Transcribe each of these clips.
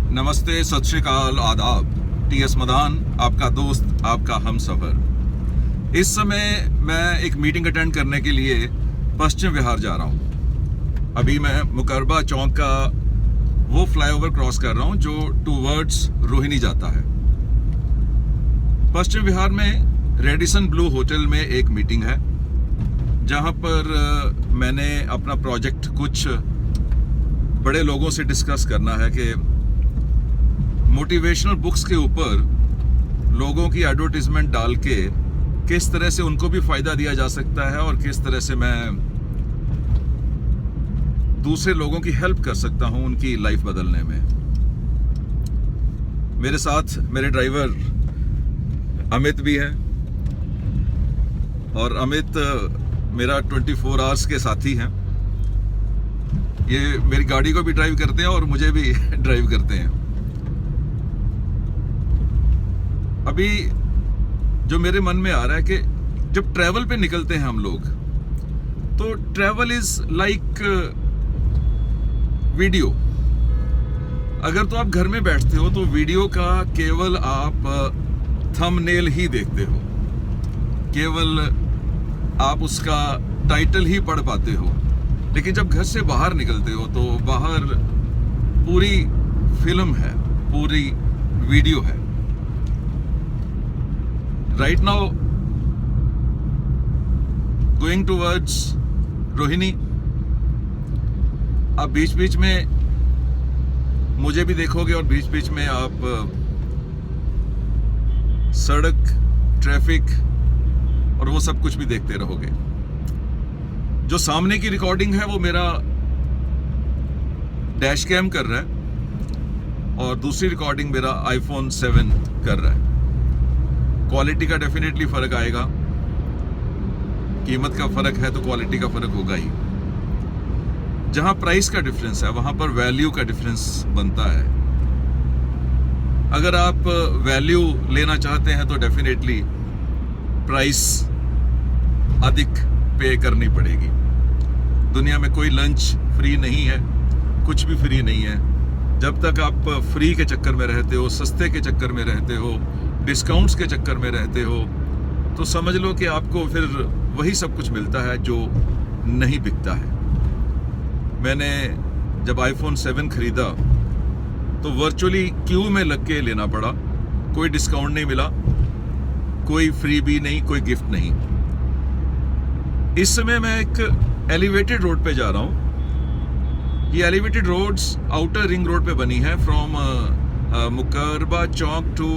नमस्ते, सत श्री अकाल, आदाब। टीएस मदान, आपका दोस्त, आपका हमसफर। इस समय मैं एक मीटिंग अटेंड करने के लिए पश्चिम विहार जा रहा हूँ। अभी मैं मुकरबा चौक का वो फ्लाईओवर क्रॉस कर रहा हूँ जो टूवर्ड्स रोहिणी जाता है। पश्चिम विहार में रेडिसन ब्लू होटल में एक मीटिंग है जहाँ पर मैंने अपना प्रोजेक्ट कुछ बड़े लोगों से डिस्कस करना है कि मोटिवेशनल बुक्स के ऊपर लोगों की एडवर्टाइजमेंट डाल के किस तरह से उनको भी फायदा दिया जा सकता है और किस तरह से मैं दूसरे लोगों की हेल्प कर सकता हूं उनकी लाइफ बदलने में। मेरे साथ मेरे ड्राइवर अमित भी है और अमित मेरा 24 आवर्स के साथी हैं। ये मेरी गाड़ी को भी ड्राइव करते हैं और मुझे भी ड्राइव करते हैं। अभी जो मेरे मन में आ रहा है कि जब ट्रैवल पे निकलते हैं हम लोग तो ट्रैवल इज लाइक वीडियो। अगर तो आप घर में बैठते हो तो वीडियो का केवल आप थंबनेल ही देखते हो, केवल आप उसका टाइटल ही पढ़ पाते हो। लेकिन जब घर से बाहर निकलते हो तो बाहर पूरी फिल्म है, पूरी वीडियो है। Right now going towards Rohini. आप बीच बीच में मुझे भी देखोगे और बीच बीच में आप सड़क, ट्रैफिक और वो सब कुछ भी देखते रहोगे। जो सामने की रिकॉर्डिंग है वो मेरा डैश कैम कर रहा है और दूसरी रिकॉर्डिंग मेरा iPhone 7 कर रहा है। क्वालिटी का डेफिनेटली फर्क आएगा। कीमत का फर्क है तो क्वालिटी का फर्क होगा ही। जहां प्राइस का डिफरेंस है वहां पर वैल्यू का डिफरेंस बनता है। अगर आप वैल्यू लेना चाहते हैं तो डेफिनेटली प्राइस अधिक पे करनी पड़ेगी। दुनिया में कोई लंच फ्री नहीं है, कुछ भी फ्री नहीं है। जब तक आप फ्री के चक्कर में रहते हो, सस्ते के चक्कर में रहते हो, डिस्काउंट्स के चक्कर में रहते हो, तो समझ लो कि आपको फिर वही सब कुछ मिलता है जो नहीं बिकता है। मैंने जब iPhone 7 खरीदा तो वर्चुअली क्यू में लग के लेना पड़ा। कोई डिस्काउंट नहीं मिला, कोई फ्री भी नहीं, कोई गिफ्ट नहीं। इस समय मैं एक एलिवेटेड रोड पे जा रहा हूँ। ये elevated roads outer ring road पे बनी है फ्रॉम मुकरबा चौक टू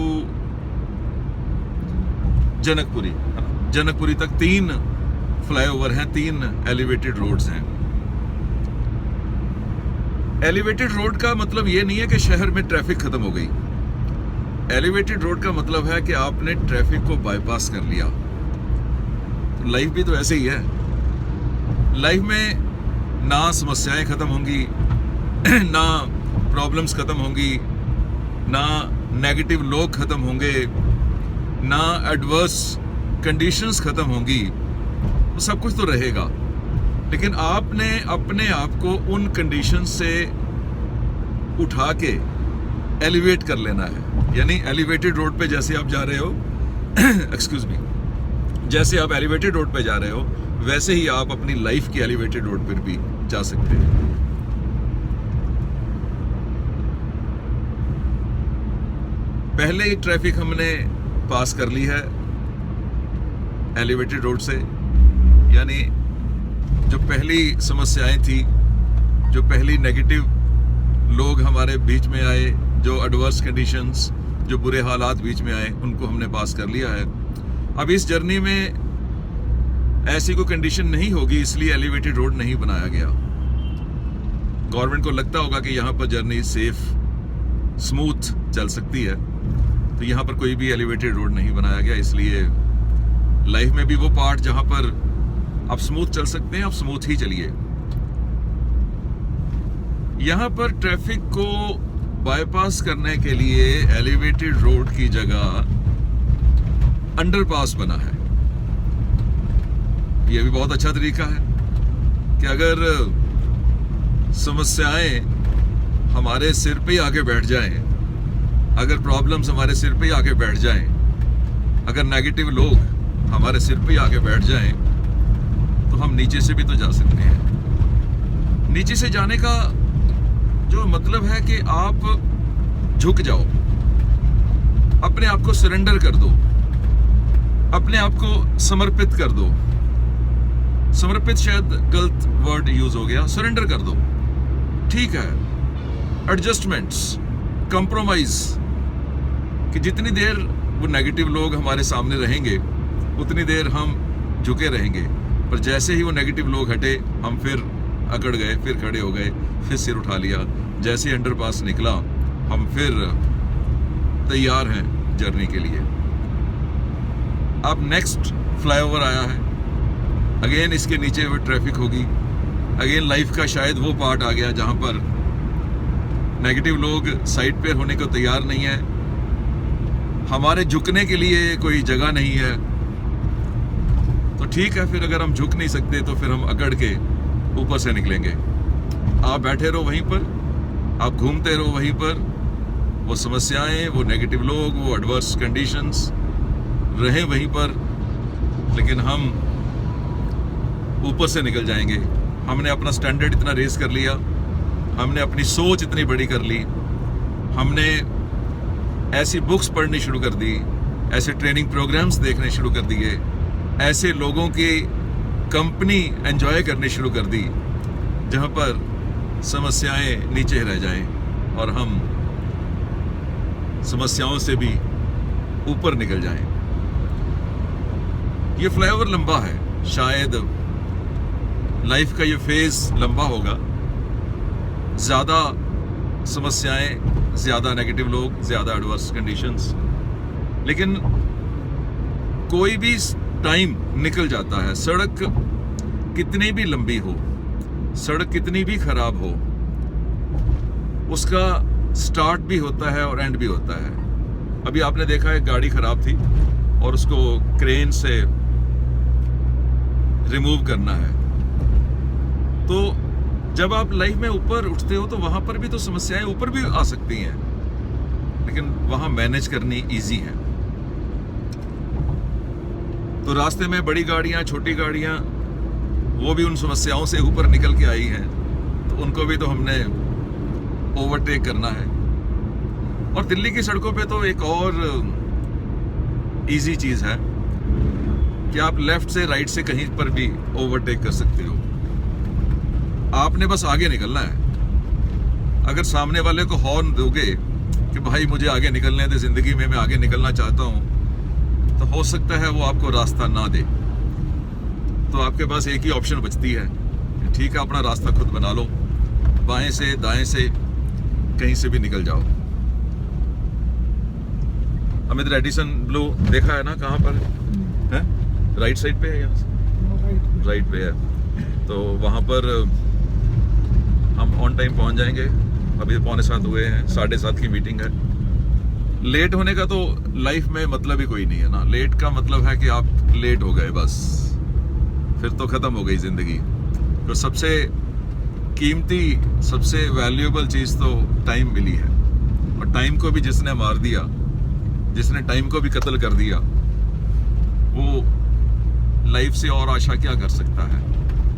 जनकपुरी तक 3 फ्लाईओवर हैं, 3 एलिवेटेड रोड्स हैं। एलिवेटेड रोड का मतलब ये नहीं है कि शहर में ट्रैफिक खत्म हो गई। एलिवेटेड रोड का मतलब है कि आपने ट्रैफिक को बाईपास कर लिया। तो लाइफ भी तो ऐसे ही है। लाइफ में ना समस्याएं खत्म होंगी, ना प्रॉब्लम्स खत्म होंगी, ना नेगेटिव लोग खत्म होंगे, ना एडवर्स कंडीशंस खत्म होंगी। वो सब कुछ तो रहेगा, लेकिन आपने अपने आप को उन कंडीशंस से उठा के एलिवेट कर लेना है। यानी एलिवेटेड रोड पे जैसे आप जा रहे हो एक्सक्यूज मी, जैसे आप एलिवेटेड रोड पे जा रहे हो वैसे ही आप अपनी लाइफ की एलिवेटेड रोड पर भी जा सकते हैं। पहले ही ट्रैफिक हमने पास कर ली है एलिवेटेड रोड से। यानी जो पहली समस्याएं थी, जो पहली नेगेटिव लोग हमारे बीच में आए, जो एडवर्स कंडीशंस, जो बुरे हालात बीच में आए, उनको हमने पास कर लिया है। अब इस जर्नी में ऐसी कोई कंडीशन नहीं होगी, इसलिए एलिवेटेड रोड नहीं बनाया गया। गवर्नमेंट को लगता होगा कि यहाँ पर जर्नी सेफ, स्मूथ चल सकती है, तो यहाँ पर कोई भी एलिवेटेड रोड नहीं बनाया गया। इसलिए लाइफ में भी वो पार्ट जहाँ पर आप स्मूथ चल सकते हैं, आप स्मूथ ही चलिए। यहाँ पर ट्रैफिक को बाईपास करने के लिए एलिवेटेड रोड की जगह अंडरपास बना है। ये भी बहुत अच्छा तरीका है कि अगर समस्याएं हमारे सिर पे ही आके बैठ जाएं, अगर प्रॉब्लम्स हमारे सिर पे ही आके बैठ जाएं, अगर नेगेटिव लोग हमारे सिर पे ही आके बैठ जाएं, तो हम नीचे से भी तो जा सकते हैं। नीचे से जाने का जो मतलब है कि आप झुक जाओ, अपने आप को सरेंडर कर दो, अपने आप को समर्पित कर दो। समर्पित शायद गलत वर्ड यूज हो गया, सरेंडर कर दो। ठीक है, एडजस्टमेंट्स, कंप्रोमाइज, कि जितनी देर वो नेगेटिव लोग हमारे सामने रहेंगे उतनी देर हम झुके रहेंगे, पर जैसे ही वो नेगेटिव लोग हटे हम फिर अकड़ गए, फिर खड़े हो गए, फिर सिर उठा लिया। जैसे ही अंडरपास निकला हम फिर तैयार हैं जर्नी के लिए। अब नेक्स्ट फ्लाईओवर आया है, अगेन इसके नीचे वो ट्रैफिक होगी, अगेन लाइफ का शायद वो पार्ट आ गया जहां पर नेगेटिव लोग साइड पे होने को तैयार नहीं है, हमारे झुकने के लिए कोई जगह नहीं है। तो ठीक है, फिर अगर हम झुक नहीं सकते तो फिर हम अकड़ के ऊपर से निकलेंगे। आप बैठे रहो वहीं पर, आप घूमते रहो वहीं पर, वो समस्याएं, वो नेगेटिव लोग, वो एडवर्स कंडीशंस रहे वहीं पर, लेकिन हम ऊपर से निकल जाएंगे। हमने अपना स्टैंडर्ड इतना रेस कर लिया, हमने अपनी सोच इतनी बड़ी कर ली, हमने ऐसी बुक्स पढ़नी शुरू कर दी, ऐसे ट्रेनिंग प्रोग्राम्स देखने शुरू कर दिए, ऐसे लोगों की कंपनी एंजॉय करनी शुरू कर दी जहां पर समस्याएं नीचे रह जाएं और हम समस्याओं से भी ऊपर निकल जाएं। ये फ्लाईओवर लंबा है, शायद लाइफ का ये फेज लंबा होगा, ज्यादा समस्याएं, ज्यादा नेगेटिव लोग, ज्यादा एडवर्स कंडीशंस, लेकिन कोई भी टाइम निकल जाता है। सड़क कितनी भी लंबी हो, सड़क कितनी भी खराब हो, उसका स्टार्ट भी होता है और एंड भी होता है। अभी आपने देखा है गाड़ी खराब थी और उसको क्रेन से रिमूव करना है। तो जब आप लाइफ में ऊपर उठते हो तो वहां पर भी तो समस्याएं ऊपर भी आ सकती हैं, लेकिन वहां मैनेज करनी इजी है। तो रास्ते में बड़ी गाड़ियां, छोटी गाड़ियां, वो भी उन समस्याओं से ऊपर निकल के आई हैं, तो उनको भी तो हमने ओवरटेक करना है। और दिल्ली की सड़कों पे तो एक और इजी चीज है कि आप लेफ्ट से राइट से कहीं पर भी ओवरटेक कर सकते हो, आपने बस आगे निकलना है। अगर सामने वाले को हॉर्न दोगे कि भाई मुझे आगे निकलने दे, जिंदगी में मैं आगे निकलना चाहता हूं, तो हो सकता है वो आपको रास्ता ना दे। तो आपके पास एक ही ऑप्शन बचती है, ठीक है, अपना रास्ता खुद बना लो, बाएं से दाएं से कहीं से भी निकल जाओ। अमित रेडिसन ब्लू देखा है ना, कहाँ पर है? राइट साइड पे है, यहाँ से राइट पे है। तो वहाँ पर हम ऑन टाइम पहुँच जाएंगे। अभी 6:45 हुए हैं, 7:30 की मीटिंग है। लेट होने का तो लाइफ में मतलब ही कोई नहीं है ना। लेट का मतलब है कि आप लेट हो गए, बस फिर तो खत्म हो गई जिंदगी। तो सबसे कीमती, सबसे वैल्यूएबल चीज तो टाइम मिली है, और टाइम को भी जिसने मार दिया, जिसने टाइम को भी कत्ल कर दिया, वो लाइफ से और आशा क्या कर सकता है?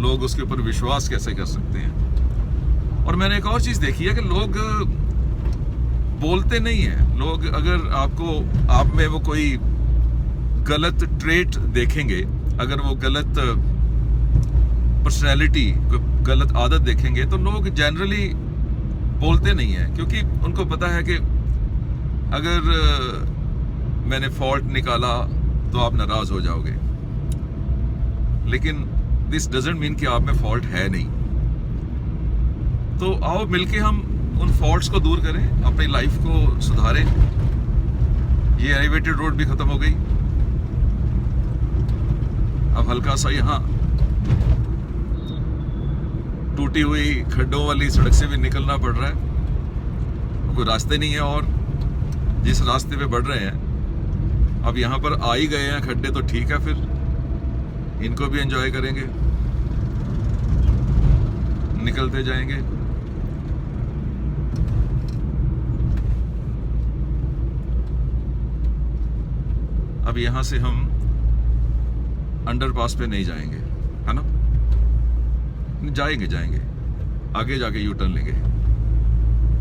लोग उसके ऊपर विश्वास कैसे कर सकते हैं? और मैंने एक और चीज देखी है कि लोग बोलते नहीं है। लोग अगर आप में वो कोई गलत ट्रेट देखेंगे, अगर वो गलत पर्सनैलिटी, गलत आदत देखेंगे, तो लोग जनरली बोलते नहीं है, क्योंकि उनको पता है कि अगर मैंने फॉल्ट निकाला तो आप नाराज हो जाओगे। लेकिन दिस डजंट मीन कि आप में फॉल्ट है नहीं। तो आओ मिलके हम उन फॉल्ट्स को दूर करें, अपनी लाइफ को सुधारें। ये एलिवेटेड रोड भी खत्म हो गई, अब हल्का सा यहाँ टूटी हुई खड्डों वाली सड़क से भी निकलना पड़ रहा है, कोई रास्ते नहीं है। और जिस रास्ते पे बढ़ रहे हैं, अब यहाँ पर आ ही गए हैं खड्डे, तो ठीक है, फिर इनको भी एंजॉय करेंगे, निकलते जाएंगे। अब यहाँ से हम अंडरपास पे नहीं जाएंगे, है ना? जाएंगे आगे जाके यू टर्न लेंगे,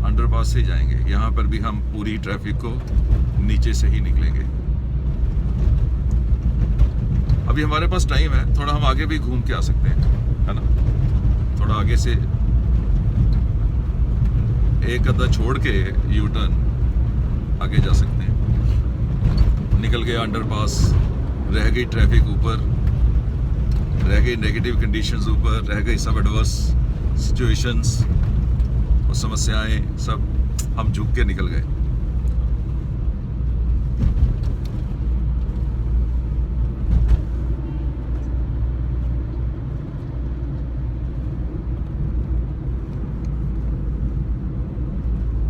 अंडरपास से जाएंगे। यहाँ पर भी हम पूरी ट्रैफिक को नीचे से ही निकलेंगे। अभी हमारे पास टाइम है, थोड़ा हम आगे भी घूम के आ सकते हैं, है ना? थोड़ा आगे से एक अद्धा छोड़ के यू टर्न आगे जा सकते हैं। निकल गया अंडरपास, रह गई ट्रैफिक ऊपर, रह गई नेगेटिव कंडीशंस ऊपर, रह गई सब एडवर्स सिचुएशंस और समस्याएं, सब हम झुक के निकल गए।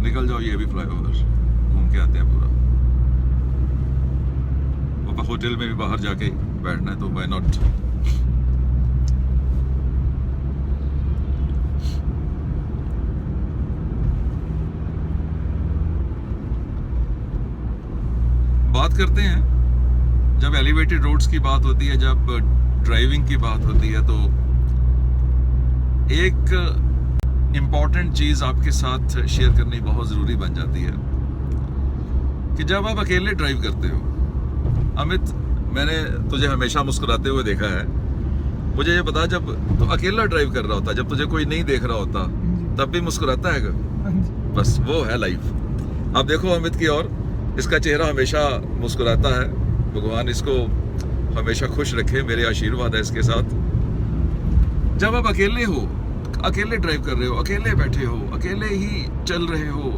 निकल जाओ, ये भी फ्लाईओवर घूम के आते हैं पूरा। पापा होटल में भी बाहर जाके बैठना है तो व्हाई नॉट। बात करते हैं, जब एलिवेटेड रोड्स की बात होती है, जब ड्राइविंग की बात होती है, तो एक इम्पॉर्टेंट चीज आपके साथ शेयर करनी बहुत जरूरी बन जाती है कि जब आप अकेले ड्राइव करते हो। अमित, मैंने तुझे हमेशा मुस्कुराते हुए देखा है। मुझे ये बता, जब तू अकेला ड्राइव कर रहा होता, जब तुझे कोई नहीं देख रहा होता, तब भी मुस्कुराता है क्या? बस वो है लाइफ। आप देखो अमित की ओर, इसका चेहरा हमेशा मुस्कुराता है। भगवान इसको हमेशा खुश रखे, मेरे आशीर्वाद है इसके साथ। जब आप अकेले हो, अकेले ड्राइव कर रहे हो, अकेले बैठे हो, अकेले ही चल रहे हो,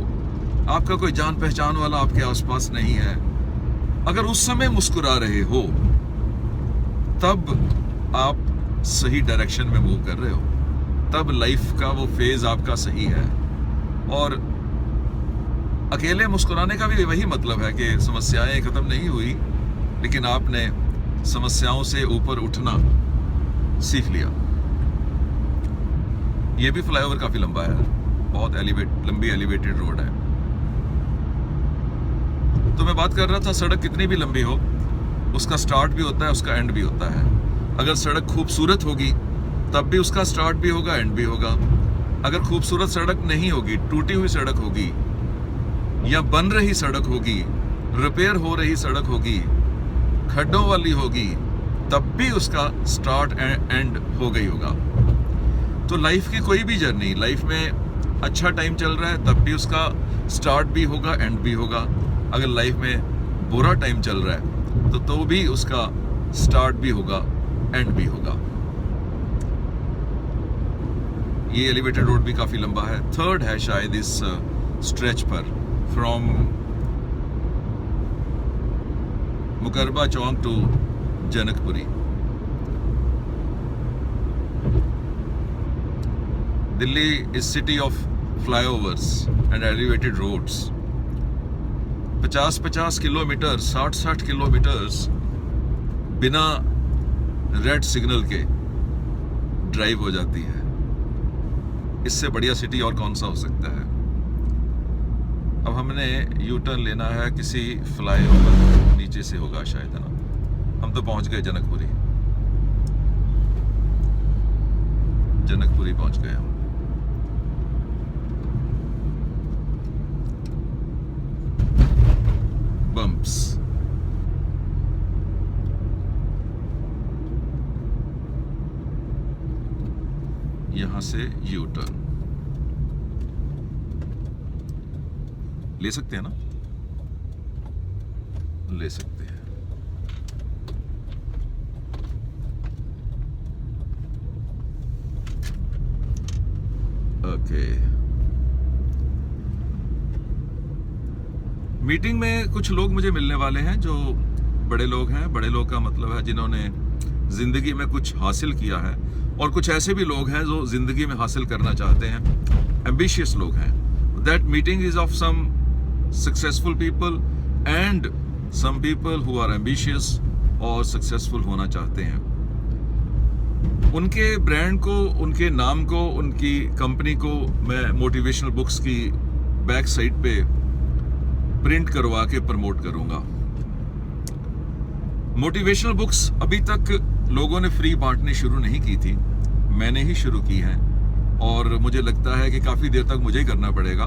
आपका कोई जान पहचान वाला आपके आसपास नहीं है, अगर उस समय मुस्कुरा रहे हो, तब आप सही डायरेक्शन में मूव कर रहे हो, तब लाइफ का वो फेज आपका सही है। और अकेले मुस्कुराने का भी वही मतलब है कि समस्याएं खत्म नहीं हुई, लेकिन आपने समस्याओं से ऊपर उठना सीख लिया। ये भी फ्लाईओवर काफी लंबा है, बहुत लंबी एलिवेटेड रोड है। तो मैं बात कर रहा था, सड़क कितनी भी लंबी हो, उसका स्टार्ट भी होता है, उसका एंड भी होता है। अगर सड़क खूबसूरत होगी, तब भी उसका स्टार्ट भी होगा, एंड भी होगा। अगर खूबसूरत सड़क नहीं होगी, टूटी हुई सड़क होगी, या बन रही सड़क होगी, रिपेयर हो रही सड़क होगी, खड्डों वाली होगी, तब भी उसका स्टार्ट एंड हो गई होगा। तो लाइफ की कोई भी जर्नी, लाइफ में अच्छा टाइम चल रहा है, तब भी उसका स्टार्ट भी होगा, एंड भी होगा। अगर लाइफ में बुरा टाइम चल रहा है, तो भी उसका स्टार्ट भी होगा, एंड भी होगा। ये एलिवेटेड रोड भी काफी लंबा है, थर्ड है शायद इस स्ट्रेच पर, from Mukarba Chowk to Janakpuri. Delhi is city of flyovers and elevated roads. 50-50 kilometre, 60-60 kilometres बिना रेड सिग्नल के ड्राइव हो जाती है। इससे बढ़िया सिटी और कौन सा हो सकता है। अब हमने यू टर्न लेना है, किसी फ्लाईओवर नीचे से होगा शायद, है ना? हम तो पहुंच गए जनकपुरी पहुंच गए हम। बम्प्स, यहां से यू टर्न ले सकते हैं ना? ले सकते हैं। ओके, मीटिंग में कुछ लोग मुझे मिलने वाले हैं जो बड़े लोग हैं। बड़े लोग का मतलब है जिन्होंने जिंदगी में कुछ हासिल किया है, और कुछ ऐसे भी लोग हैं जो जिंदगी में हासिल करना चाहते हैं, एम्बिशियस लोग हैं। That meeting is of some successful people and some people who are ambitious और सक्सेसफुल होना चाहते हैं। उनके ब्रांड को, उनके नाम को, उनकी कंपनी को मैं मोटिवेशनल बुक्स की बैक साइड पे प्रिंट करवा के प्रमोट करूंगा। मोटिवेशनल बुक्स अभी तक लोगों ने फ्री बांटनी शुरू नहीं की थी, मैंने ही शुरू की है और मुझे लगता है कि काफ़ी देर तक मुझे ही करना पड़ेगा।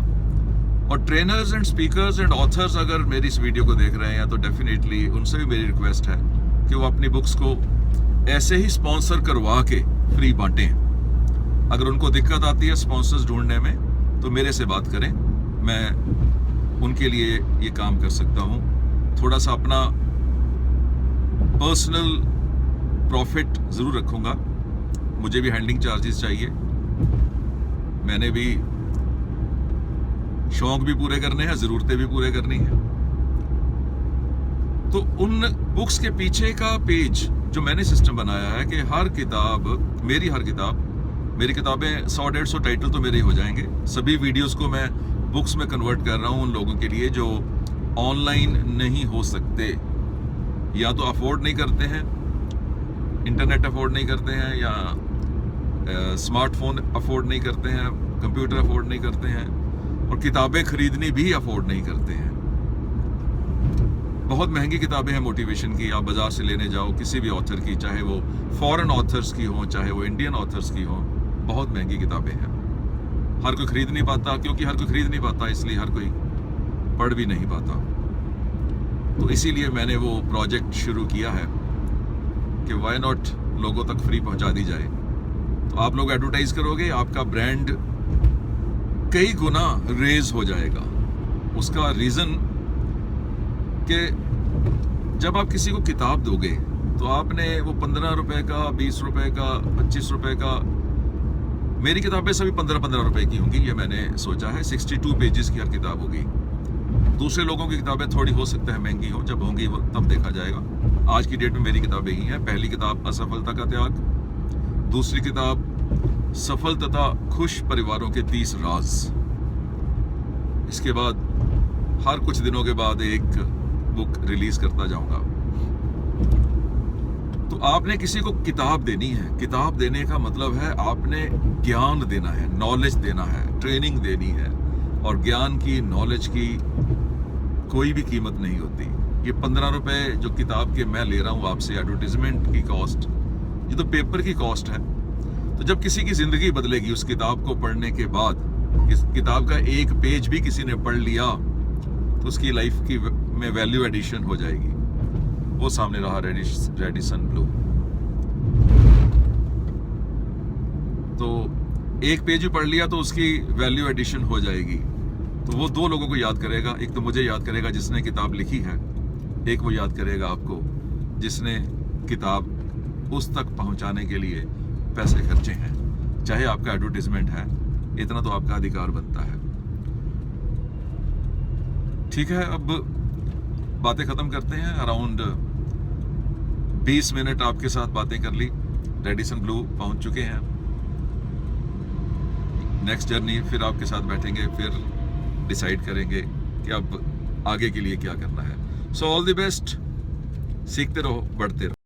और trainers and speakers and authors अगर मेरी इस वीडियो को देख रहे हैं तो डेफिनेटली उनसे भी मेरी रिक्वेस्ट है कि वो अपनी बुक्स को ऐसे ही स्पॉन्सर करवा के फ्री बांटें। अगर उनको दिक्कत आती है स्पॉन्सर्स ढूंढने में तो मेरे से बात करें, मैं उनके लिए ये काम कर सकता हूँ। थोड़ा सा अपना पर्सनल प्रॉफिट ज़रूर रखूँगा, मुझे भी हैंडलिंग चार्जेस चाहिए, मैंने भी शौक भी पूरे करने हैं, ज़रूरतें भी पूरे करनी हैं। तो उन बुक्स के पीछे का पेज जो मैंने सिस्टम बनाया है कि हर किताब, मेरी किताबें 100-150 टाइटल तो मेरे ही हो जाएंगे। सभी वीडियोस को मैं बुक्स में कन्वर्ट कर रहा हूँ उन लोगों के लिए जो ऑनलाइन नहीं हो सकते, या तो अफोर्ड नहीं करते हैं, इंटरनेट अफोर्ड नहीं करते हैं, या स्मार्टफोन अफोर्ड नहीं करते हैं, कंप्यूटर अफोर्ड नहीं करते हैं, और किताबें खरीदनी भी अफोर्ड नहीं करते हैं। बहुत महंगी किताबें हैं मोटिवेशन की, आप बाजार से लेने जाओ किसी भी ऑथर की, चाहे वो फॉरेन ऑथर्स की हो चाहे वो इंडियन ऑथर्स की हो, बहुत महंगी किताबें हैं। हर कोई खरीद नहीं पाता, क्योंकि हर कोई खरीद नहीं पाता इसलिए हर कोई पढ़ भी नहीं पाता। तो इसीलिए मैंने वो प्रोजेक्ट शुरू किया है कि व्हाई नॉट लोगों तक फ्री पहुंचा दी जाए। तो आप लोग एडवर्टाइज करोगे, आपका ब्रांड कई गुना रेज हो जाएगा। उसका रीज़न कि जब आप किसी को किताब दोगे तो आपने वो 15 रुपए का, 20 रुपए का, 25 रुपए का, मेरी किताबें सभी 15-15 रुपए की होंगी, ये मैंने सोचा है। 62 पेजेस की हर किताब होगी। दूसरे लोगों की किताबें थोड़ी हो सकता है महंगी हो, जब होंगी वो तब देखा जाएगा। आज की डेट में मेरी किताबें ही हैं। पहली किताब असफलता का त्याग, दूसरी किताब सफल तथा खुश परिवारों के 30 राज। इसके बाद हर कुछ दिनों के बाद एक बुक रिलीज करता जाऊंगा। तो आपने किसी को किताब देनी है, किताब देने का मतलब है आपने ज्ञान देना है, नॉलेज देना है, ट्रेनिंग देनी है। और ज्ञान की, नॉलेज की कोई भी कीमत नहीं होती। ये 15 रुपए जो किताब के मैं ले रहा हूँ आपसे, एडवर्टीजमेंट की कॉस्ट, ये तो पेपर की कॉस्ट है। तो जब किसी की जिंदगी बदलेगी उस किताब को पढ़ने के बाद, इस किताब का एक पेज भी किसी ने पढ़ लिया तो उसकी लाइफ की में वैल्यू एडिशन हो जाएगी। वो सामने रहा रेडिसन ब्लू। तो एक पेज भी पढ़ लिया तो उसकी वैल्यू एडिशन हो जाएगी। तो वो 2 लोगों को याद करेगा, एक तो मुझे याद करेगा जिसने किताब लिखी है, एक वो याद करेगा आपको जिसने किताब उस तक पहुंचाने के लिए पैसे खर्चे हैं। चाहे आपका एडवर्टीजमेंट है, इतना तो आपका अधिकार बनता है। ठीक है, अब बातें खत्म करते हैं। अराउंड 20 मिनट आपके साथ बातें कर ली। रेडिसन ब्लू पहुंच चुके हैं। नेक्स्ट जर्नी फिर आपके साथ बैठेंगे, फिर डिसाइड करेंगे कि अब आगे के लिए क्या करना है। सो ऑल द बेस्ट, सीखते रहो, बढ़ते रहो।